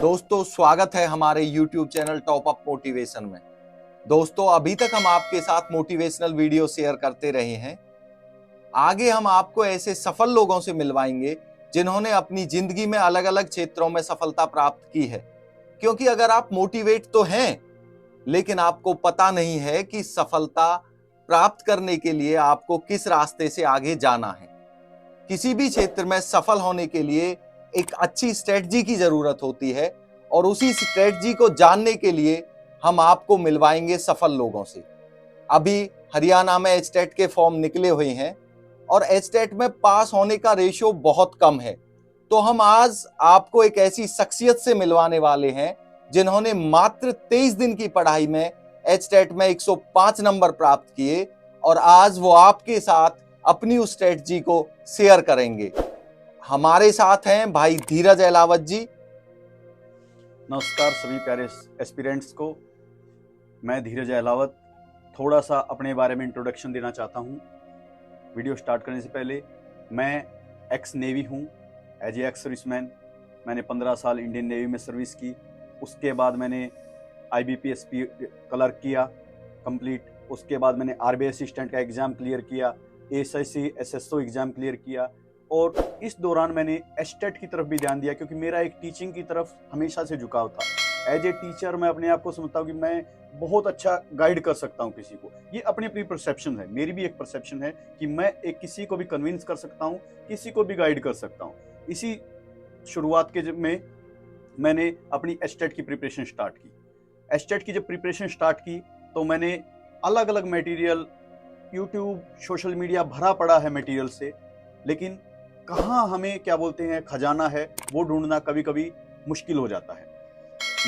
दोस्तों स्वागत है हमारे YouTube channel top up motivation में। दोस्तों अभी तक हम आपके साथ मोटिवेशनल वीडियो शेयर करते रहे हैं। आगे हम आपको ऐसे सफल लोगों से मिलवाएंगे जिन्होंने अपनी जिंदगी में अलग अलग क्षेत्रों में सफलता प्राप्त की है। क्योंकि अगर आप मोटिवेट तो हैं, लेकिन आपको पता नहीं है कि सफलता प्राप्त करने के लिए आपको किस रास्ते से आगे जाना है। किसी भी क्षेत्र में सफल होने के लिए एक अच्छी स्ट्रेटजी की जरूरत होती है और उसी स्ट्रेटजी को जानने के लिए हम आपको मिलवाएंगे सफल लोगों से। अभी हरियाणा में एचटेट के फॉर्म निकले हुए हैं और एचटेट में पास होने का रेशियो बहुत कम है। तो हम आज आपको एक ऐसी शख्सियत से मिलवाने वाले हैं जिन्होंने मात्र 23 दिन की पढ़ाई में एचटेट में 105 नंबर प्राप्त किए और आज वो आपके साथ अपनी उस स्ट्रेटजी को शेयर करेंगे। हमारे साथ हैं भाई धीरज अहलावत जी। नमस्कार सभी प्यारे एस्पिरेंट्स को। मैं धीरज अहलावत थोड़ा सा अपने बारे में इंट्रोडक्शन देना चाहता हूँ। वीडियो स्टार्ट करने से पहले मैं एक्स नेवी हूँ, एज ए एक्स सर्विसमैन। मैंने 15 साल इंडियन नेवी में सर्विस की। उसके बाद मैंने IBPS क्लर्क किया कंप्लीट। उसके बाद मैंने RBI असिस्टेंट का एग्ज़ाम क्लियर किया, ASIC SSO एग्ज़ाम क्लियर किया और इस दौरान मैंने एचटेट की तरफ भी ध्यान दिया क्योंकि मेरा एक टीचिंग की तरफ हमेशा से झुकाव था। एज ए टीचर मैं अपने आप को समझता हूँ कि मैं बहुत अच्छा गाइड कर सकता हूँ किसी को। ये अपनी अपनी परसेप्शन है, मेरी भी एक परसेप्शन है कि मैं एक किसी को भी कन्विंस कर सकता हूँ, किसी को भी गाइड कर सकता हूँ। इसी शुरुआत के में मैंने अपनी एचटेट की प्रिपरेशन स्टार्ट की। एचटेट की जब प्रिपरेशन स्टार्ट की तो मैंने अलग अलग मटेरियल, यूट्यूब, सोशल मीडिया भरा पड़ा है मटेरियल से, लेकिन कहाँ हमें क्या बोलते हैं खजाना है वो ढूंढना कभी कभी मुश्किल हो जाता है।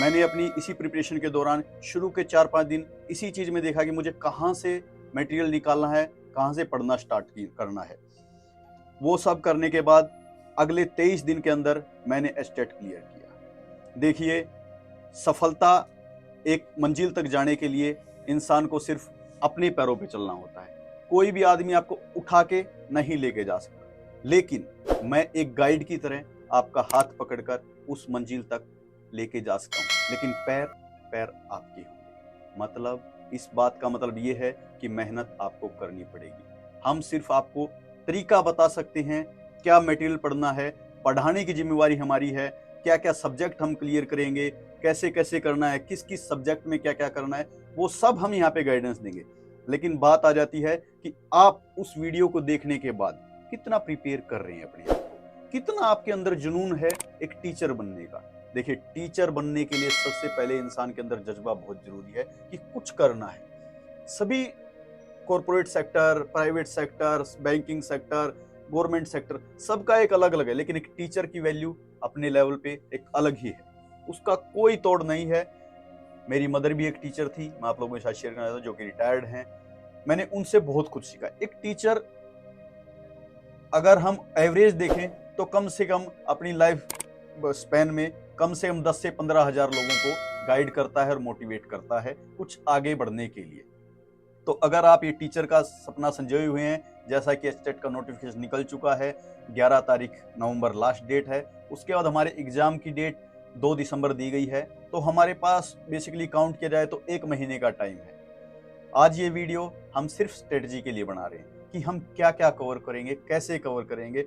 मैंने अपनी इसी प्रिपरेशन के दौरान शुरू के 4-5 दिन इसी चीज़ में देखा कि मुझे कहाँ से मटेरियल निकालना है, कहाँ से पढ़ना स्टार्ट करना है। वो सब करने के बाद अगले 23 दिन के अंदर मैंने एचटेट क्लियर किया। देखिए, सफलता एक मंजिल तक जाने के लिए इंसान को सिर्फ अपने पैरों पे चलना होता है। कोई भी आदमी आपको उठा के नहीं लेके जा सकता, लेकिन मैं एक गाइड की तरह आपका हाथ पकड़कर उस मंजिल तक लेके जा सकता हूँ, लेकिन पैर पैर आपके होंगे। मतलब इस बात का मतलब ये है कि मेहनत आपको करनी पड़ेगी। हम सिर्फ आपको तरीका बता सकते हैं, क्या मटेरियल पढ़ना है, पढ़ाने की जिम्मेवारी हमारी है, क्या क्या सब्जेक्ट हम क्लियर करेंगे, कैसे कैसे करना है, किस किस सब्जेक्ट में क्या क्या करना है, वो सब हम यहाँ पे गाइडेंस देंगे। लेकिन बात आ जाती है कि आप उस वीडियो को देखने के बाद कितना प्रिपेयर कर रहे हैं अपने आप को, कितना आपके अंदर जुनून है एक टीचर बनने का। देखिए, टीचर बनने के लिए सबसे पहले इंसान के अंदर जज्बा बहुत जरूरी है कि कुछ करना है। सभी corporate sector, private sector, banking sector, government sector, सबका एक अलग अलग है, लेकिन एक टीचर की वैल्यू अपने लेवल पे एक अलग ही है, उसका कोई तोड़ नहीं है। मेरी मदर भी एक टीचर थी, मैं आप लोगों के साथ शेयर करना चाहता हूँ, जो कि रिटायर्ड हैं। मैंने उनसे बहुत कुछ सीखा। एक टीचर, अगर हम एवरेज देखें तो कम से कम अपनी लाइफ स्पैन में कम से कम 10 से 15 हजार लोगों को गाइड करता है और मोटिवेट करता है कुछ आगे बढ़ने के लिए। तो अगर आप ये टीचर का सपना संजोए हुए हैं, जैसा कि एचटेट का नोटिफिकेशन निकल चुका है, 11 तारीख नवंबर लास्ट डेट है, उसके बाद हमारे एग्जाम की डेट 2 दिसंबर दी गई है, तो हमारे पास बेसिकली काउंट किया जाए तो 1 महीने का टाइम है। आज ये वीडियो हम सिर्फ स्ट्रेटजी के लिए बना रहे हैं कि हम क्या क्या कवर करेंगे, कैसे कवर करेंगे,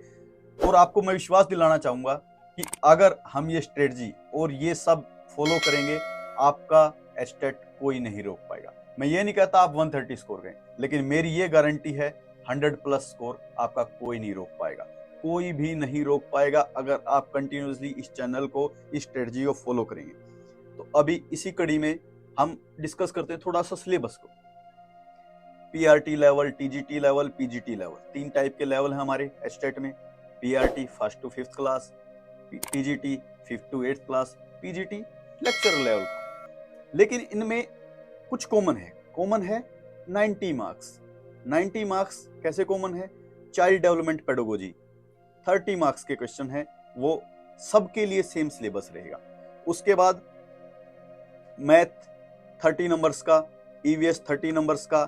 और आपको मैं विश्वास दिलाना चाहूंगा कि अगर हम ये स्ट्रेटजी और ये सब फॉलो करेंगे, आपका एचटेट कोई नहीं रोक पाएगा। मैं ये नहीं कहता आप 130 स्कोर करें, लेकिन मेरी ये गारंटी है 100+ स्कोर आपका कोई नहीं रोक पाएगा, कोई भी नहीं रोक पाएगा, अगर आप कंटिन्यूसली इस चैनल को, इस स्ट्रेटजी को फॉलो करेंगे। तो अभी इसी कड़ी में हम डिस्कस करते हैं थोड़ा सा सिलेबस को। PRT level, TGT level, PGT level, 3 type के लेवल हैं हमारे एचटेट में। PRT first to 5th class, TGT 5th to 8th class, PGT lecture level का। लेकिन इनमें कुछ कॉमन है 90 मार्क्स। 90 मार्क्स कैसे कॉमन है? चाइल्ड डेवलपमेंट पेडागोजी 30 मार्क्स के क्वेश्चन है, वो सबके लिए सेम सिलेबस रहेगा। उसके बाद मैथ 30 नंबर्स का, EVS 30 नंबर्स का,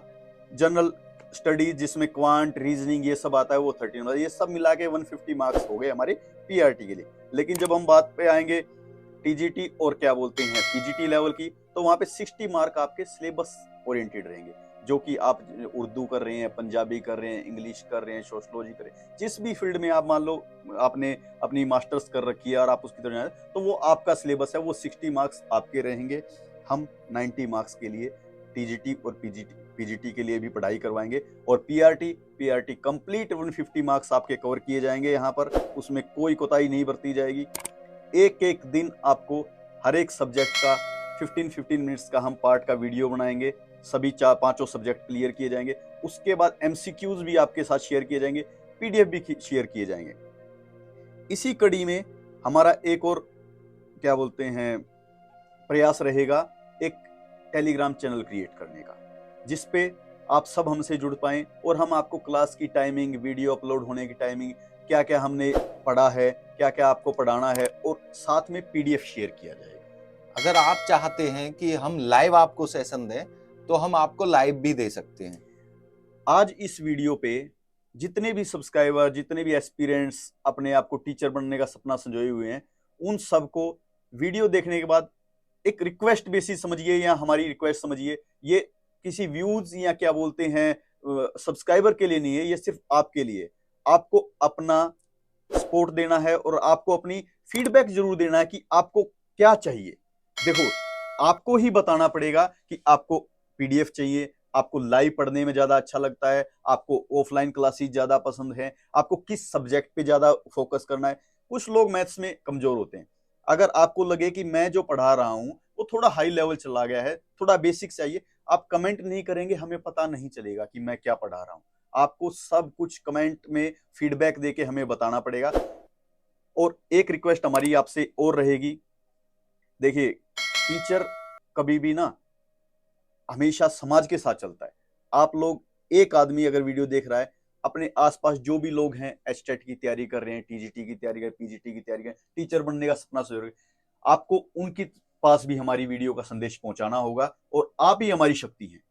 जनरल स्टडी जिसमें क्वांट, रीजनिंग ये सब आता है वो 30 नंबर। ये सब मिला के 150 मार्क्स हो गए हमारे PRT के लिए। लेकिन जब हम बात पे आएंगे टीजीटी और क्या बोलते हैं पीजीटी लेवल की, तो वहां पे 60 मार्क आपके सिलेबस ओरिएंटेड रहेंगे, जो कि आप उर्दू कर रहे हैं, पंजाबी कर रहे हैं, इंग्लिश कर रहे हैं, सोशलॉजी कर रहे हैं, जिस भी फील्ड में आप मान लो आपने अपनी मास्टर्स कर रखी है और आप उसकी तरफ जाए, तो वो आपका सिलेबस है, वो 60 मार्क्स आपके रहेंगे। हम 90 मार्क्स के लिए टीजीटी और पीजीटी के लिए भी पढ़ाई करवाएंगे, और पीआरटी कंप्लीट 150 मार्क्स आपके कवर किए जाएंगे यहाँ पर, उसमें कोई कोताही नहीं बरती जाएगी। एक एक दिन आपको हर एक सब्जेक्ट का 15-15 मिनट्स का हम पार्ट का वीडियो बनाएंगे, सभी 4-5 सब्जेक्ट क्लियर किए जाएंगे। उसके बाद एमसीक्यूज भी आपके साथ शेयर किए जाएंगे, पीडीएफ भी शेयर किए जाएंगे। इसी कड़ी में हमारा एक और क्या बोलते हैं प्रयास रहेगा, एक टेलीग्राम चैनल क्रिएट करने का, जिस पे आप सब हमसे जुड़ पाएं और हम आपको क्लास की टाइमिंग, वीडियो अपलोड होने की टाइमिंग, क्या क्या हमने पढ़ा है, क्या क्या आपको पढ़ाना है, और साथ में पीडीएफ शेयर किया जाएगा। अगर आप चाहते हैं कि हम लाइव आपको सेशन दें तो हम आपको लाइव भी दे सकते हैं। आज इस वीडियो पे जितने भी सब्सक्राइबर, जितने भी एस्पिरेंट्स अपने आप को टीचर बनने का सपना संजोए हुए हैं, उन सबको वीडियो देखने के बाद एक रिक्वेस्ट बेसिस समझिए या हमारी रिक्वेस्ट समझिए, ये किसी व्यूज या क्या बोलते हैं सब्सक्राइबर के लिए नहीं है, ये सिर्फ आपके लिए। आपको अपना सपोर्ट देना है और आपको अपनी फीडबैक जरूर देना है कि आपको क्या चाहिए। देखो, आपको ही बताना पड़ेगा कि आपको पीडीएफ चाहिए, आपको लाइव पढ़ने में ज्यादा अच्छा लगता है, आपको ऑफलाइन क्लासेस ज्यादा पसंद है, आपको किस सब्जेक्ट पे ज्यादा फोकस करना है। कुछ लोग मैथ्स में कमजोर होते हैं, अगर आपको लगे कि मैं जो पढ़ा रहा हूं वो थोड़ा हाई लेवल चला गया है, थोड़ा बेसिक चाहिए, आप कमेंट नहीं करेंगे, हमें पता नहीं चलेगा कि मैं क्या पढ़ा रहा हूं। आपको सब कुछ कमेंट में फीडबैक देके हमें बताना पड़ेगा। और एक रिक्वेस्ट हमारी आपसे और रहेगी, देखिए टीचर कभी भी ना हमेशा समाज के साथ चलता है। आप लोग, एक आदमी अगर वीडियो देख रहा है, अपने आसपास जो भी लोग हैं एचटेट की तैयारी कर रहे हैं, टीजीटी की तैयारी कर रहे हैं, पीजीटी की तैयारी कर रहे हैं, टीचर बनने का सपना सोच रहे हैं, आपको उनके पास भी हमारी वीडियो का संदेश पहुंचाना होगा, और आप ही हमारी शक्ति हैं।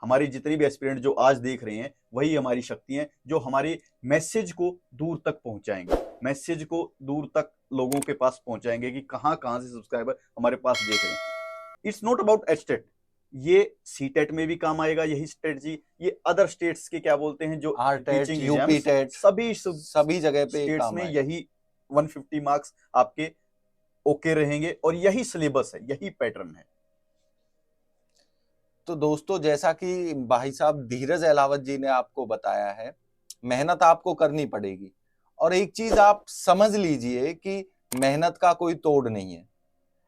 हमारे जितने भी एस्पिरेंट जो आज देख रहे हैं वही हमारी शक्ति हैं, जो हमारे मैसेज को दूर तक पहुंचाएंगे, मैसेज को दूर तक लोगों के पास पहुंचाएंगे कि कहां कहां से सब्सक्राइबर हमारे पास देख रहे हैं। इट्स नॉट अबाउट एचटेट, ये सीटेट में भी काम आएगा यही स्ट्रेटजी, ये अदर स्टेट्स के क्या बोलते हैं जो आरटेट, टीचिंग यूपी टेट, सभी जगह पे स्टेट्स काम में आएगा। यही 150 मार्क्स आपके ओके रहेंगे, और यही सिलेबस है, यही पैटर्न है। तो दोस्तों, जैसा कि भाई साहब धीरज अहलावत जी ने आपको बताया है, मेहनत आपको करनी पड़ेगी। और एक चीज आप समझ लीजिए कि मेहनत का कोई तोड़ नहीं है।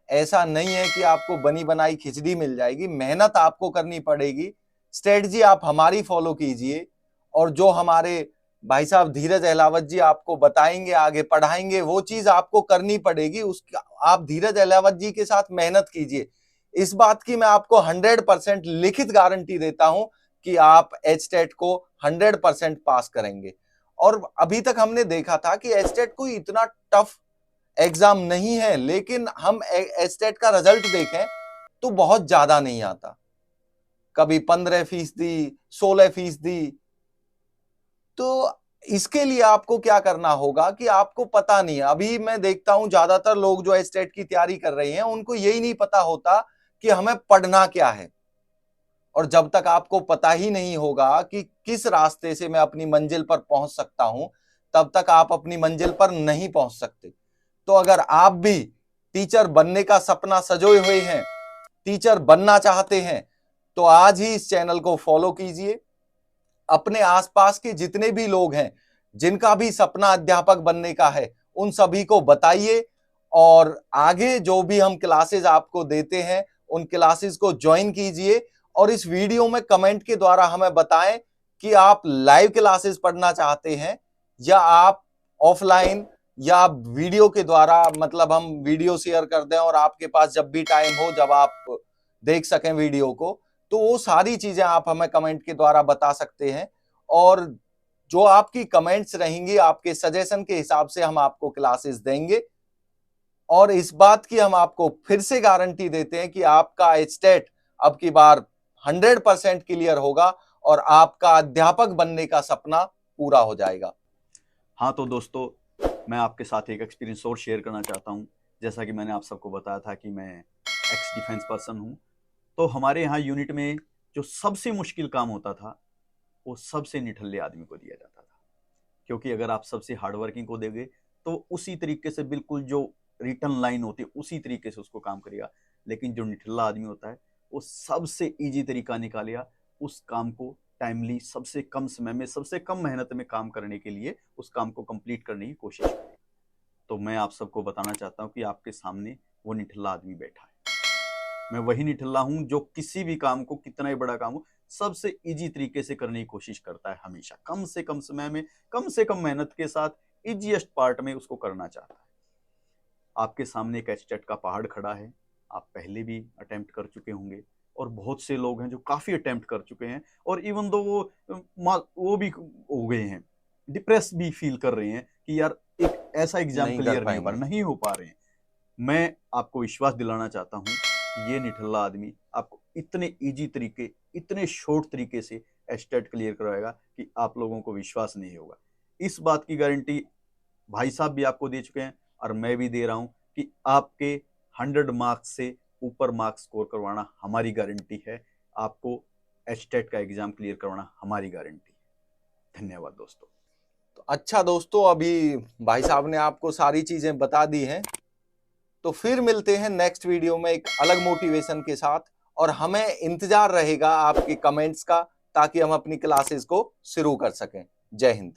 ऐसा नहीं है कि आपको बनी बनाई खिचड़ी मिल जाएगी, मेहनत आपको करनी पड़ेगी। स्ट्रेटजी आप हमारी फॉलो कीजिए, और जो हमारे भाई साहब धीरज अहलावत जी आपको बताएंगे, आगे पढ़ाएंगे, वो चीज आपको करनी पड़ेगी। उसका आप धीरज अहलावत जी के साथ मेहनत कीजिए। इस बात की मैं आपको 100% लिखित गारंटी देता हूं कि आप एचटेट को 100% पास करेंगे। और अभी तक हमने देखा था कि एचटेट कोई इतना टफ एग्जाम नहीं है, लेकिन हम एचटेट का रिजल्ट देखें तो बहुत ज्यादा नहीं आता, कभी 15%, 16%। तो इसके लिए आपको क्या करना होगा कि आपको पता नहीं है, अभी मैं देखता हूं ज्यादातर लोग जो एचटेट की तैयारी कर रहे हैं उनको यही नहीं पता होता कि हमें पढ़ना क्या है। और जब तक आपको पता ही नहीं होगा कि किस रास्ते से मैं अपनी मंजिल पर पहुंच सकता हूं, तब तक आप अपनी मंजिल पर नहीं पहुंच सकते। तो अगर आप भी टीचर बनने का सपना सजोए हुए हैं, टीचर बनना चाहते हैं, तो आज ही इस चैनल को फॉलो कीजिए। अपने आसपास के जितने भी लोग हैं जिनका भी सपना अध्यापक बनने का है, उन सभी को बताइए, और आगे जो भी हम क्लासेस आपको देते हैं उन क्लासेस को ज्वाइन कीजिए। और इस वीडियो में कमेंट के द्वारा हमें बताएं कि आप लाइव क्लासेस पढ़ना चाहते हैं या आप ऑफलाइन, या वीडियो के द्वारा, मतलब हम वीडियो शेयर कर दें और आपके पास जब भी टाइम हो, जब आप देख सकें वीडियो को, तो वो सारी चीजें आप हमें कमेंट के द्वारा बता सकते हैं। और जो आपकी कमेंट्स रहेंगी, आपके सजेशन के हिसाब से हम आपको क्लासेस देंगे। और इस बात की हम आपको फिर से गारंटी देते हैं कि आपका एचटेट अब की बार 100% क्लियर होगा और आपका अध्यापक बनने का सपना पूरा हो जाएगा। हाँ तो दोस्तों, मैं आपके साथ एक एक्सपीरियंस और शेयर करना चाहता हूँ। जैसा कि मैंने आप सबको बताया था कि मैं एक्स डिफेंस पर्सन हूँ, तो हमारे यहाँ यूनिट में जो सबसे मुश्किल काम होता था वो सबसे निठल्ले आदमी को दिया जाता था, क्योंकि अगर आप सबसे हार्ड वर्किंग को देंगे तो उसी तरीके से बिल्कुल जो रिटर्न लाइन होती है उसी तरीके से उसको काम करेगा। लेकिन जो निठल्ला आदमी होता है वो सबसे इजी तरीका निकालेगा उस काम को टाइमली, सबसे कम समय में, सबसे कम मेहनत में काम करने के लिए, उस काम को कंप्लीट करने की कोशिश करेगा। तो मैं आप सबको बताना चाहता हूँ कि आपके सामने वो निठल्ला आदमी बैठा है। मैं वही निठल्ला हूँ जो किसी भी काम को, कितना ही बड़ा काम हो, सबसे इजी तरीके से करने की कोशिश करता है, हमेशा कम से कम समय में, कम से कम मेहनत के साथ, इजीएस्ट पार्ट में उसको करना चाहता है। आपके सामने एक एचटेट का पहाड़ खड़ा है। आप पहले भी अटेम्प्ट कर चुके होंगे और बहुत से लोग हैं जो काफी अटेम्प्ट कर चुके हैं और इवन दो वो भी हो गए हैं, डिप्रेस भी फील कर रहे हैं कि यार एक ऐसा एग्जाम नहीं कर क्लियर नहीं हो पा रहे हैं। मैं आपको विश्वास दिलाना चाहता हूँ कि ये निठल्ला आदमी आपको इतने इजी तरीके, इतने शॉर्ट तरीके से एचटेट क्लियर करवाएगा कि आप लोगों को विश्वास नहीं होगा। इस बात की गारंटी भाई साहब भी आपको दे चुके हैं और मैं भी दे रहा हूं कि आपके 100 मार्क्स से ऊपर मार्क्स स्कोर करवाना हमारी गारंटी है। आपको एचटेट का एग्जाम क्लियर करवाना हमारी गारंटी है। धन्यवाद दोस्तों। तो अच्छा दोस्तों, अभी भाई साहब ने आपको सारी चीजें बता दी हैं, तो फिर मिलते हैं नेक्स्ट वीडियो में एक अलग मोटिवेशन के साथ। और हमें इंतजार रहेगा आपके कमेंट्स का, ताकि हम अपनी क्लासेस को शुरू कर सकें। जय हिंद।